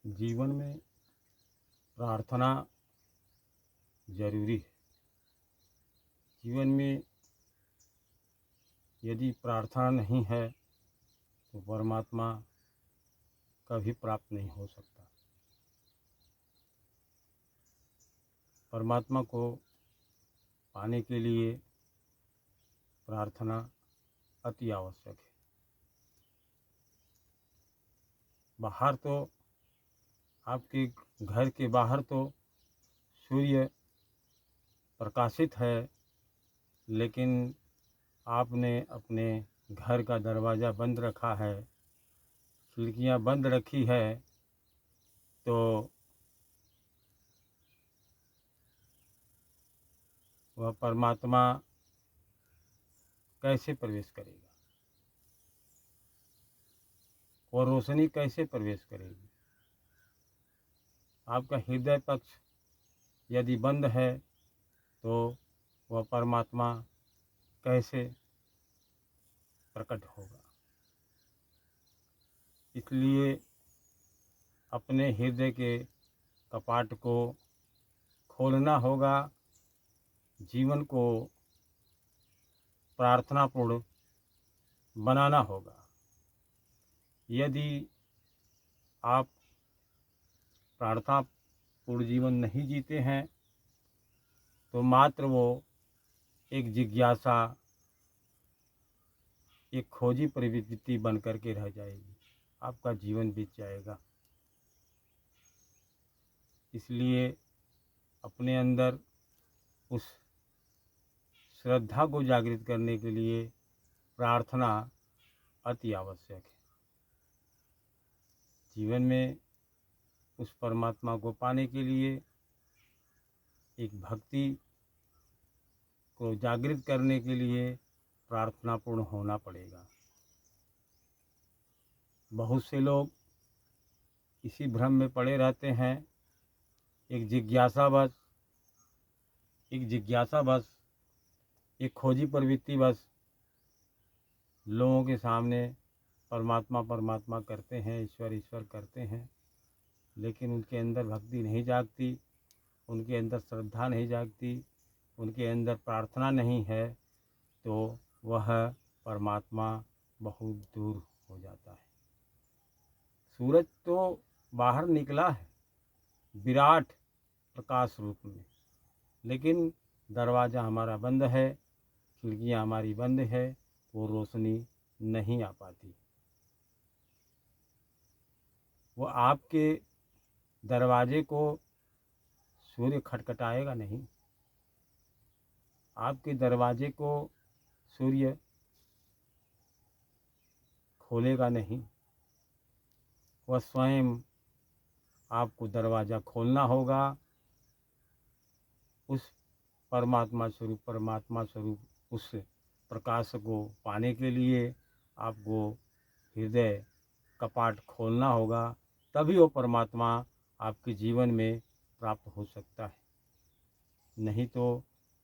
जीवन में प्रार्थना जरूरी है। जीवन में यदि प्रार्थना नहीं है तो परमात्मा कभी प्राप्त नहीं हो सकता। परमात्मा को पाने के लिए प्रार्थना अति आवश्यक है। बाहर तो आपके घर के बाहर तो सूर्य प्रकाशित है, लेकिन आपने अपने घर का दरवाज़ा बंद रखा है, खिड़कियां बंद रखी है, तो वह परमात्मा कैसे प्रवेश करेगा? और रोशनी कैसे प्रवेश करेगी? आपका हृदय पक्ष यदि बंद है तो वह परमात्मा कैसे प्रकट होगा? इसलिए अपने हृदय के कपाट को खोलना होगा, जीवन को प्रार्थनापूर्ण बनाना होगा। यदि आप प्रार्थनापूर्ण जीवन नहीं जीते हैं तो मात्र वो एक जिज्ञासा, एक खोजी प्रवृत्ति बन करके रह जाएगी, आपका जीवन बीत जाएगा। इसलिए अपने अंदर उस श्रद्धा को जागृत करने के लिए प्रार्थना अति आवश्यक है। जीवन में उस परमात्मा को पाने के लिए, एक भक्ति को जागृत करने के लिए प्रार्थनापूर्ण होना पड़ेगा। बहुत से लोग इसी भ्रम में पड़े रहते हैं, एक जिज्ञासावश, एक खोजी प्रवृत्ति बस लोगों के सामने परमात्मा परमात्मा करते हैं, ईश्वर ईश्वर करते हैं, लेकिन उनके अंदर भक्ति नहीं जागती, उनके अंदर श्रद्धा नहीं जागती, उनके अंदर प्रार्थना नहीं है, तो वह परमात्मा बहुत दूर हो जाता है। सूरज तो बाहर निकला है विराट प्रकाश रूप में, लेकिन दरवाज़ा हमारा बंद है, खिड़कियाँ हमारी बंद है, वो रोशनी नहीं आ पाती। वो आपके दरवाजे को सूर्य खटखटाएगा नहीं, आपके दरवाजे को सूर्य खोलेगा नहीं, वह स्वयं आपको दरवाज़ा खोलना होगा। उस परमात्मा स्वरूप उस प्रकाश को पाने के लिए आपको हृदय कपाट खोलना होगा, तभी वो परमात्मा आपके जीवन में प्राप्त हो सकता है। नहीं तो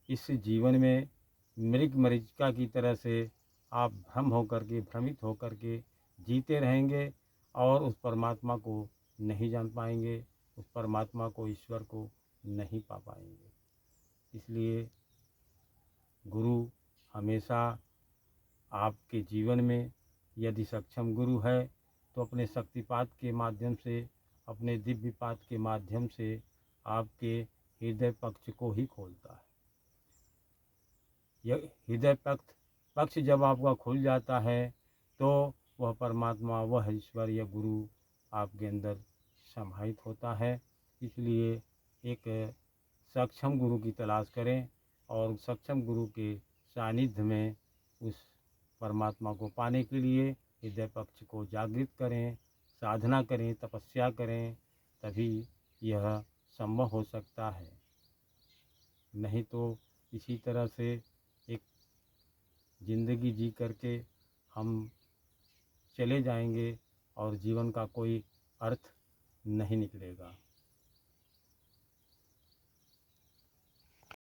इस जीवन में मृग मरीचिका की तरह से आप भ्रमित होकर के जीते रहेंगे और उस परमात्मा को नहीं जान पाएंगे, उस परमात्मा को, ईश्वर को नहीं पा पाएंगे। इसलिए गुरु हमेशा आपके जीवन में, यदि सक्षम गुरु है तो अपने शक्तिपात के माध्यम से, अपने दिव्यपात के माध्यम से आपके हृदय पक्ष को ही खोलता है। यह हृदय पक्ष जब आपका खुल जाता है तो वह परमात्मा, वह ईश्वर या गुरु आपके अंदर समाहित होता है। इसलिए एक सक्षम गुरु की तलाश करें और सक्षम गुरु के सानिध्य में उस परमात्मा को पाने के लिए हृदय पक्ष को जागृत करें, साधना करें, तपस्या करें, तभी यह संभव हो सकता है। नहीं तो इसी तरह से एक ज़िंदगी जी करके हम चले जाएंगे और जीवन का कोई अर्थ नहीं निकलेगा।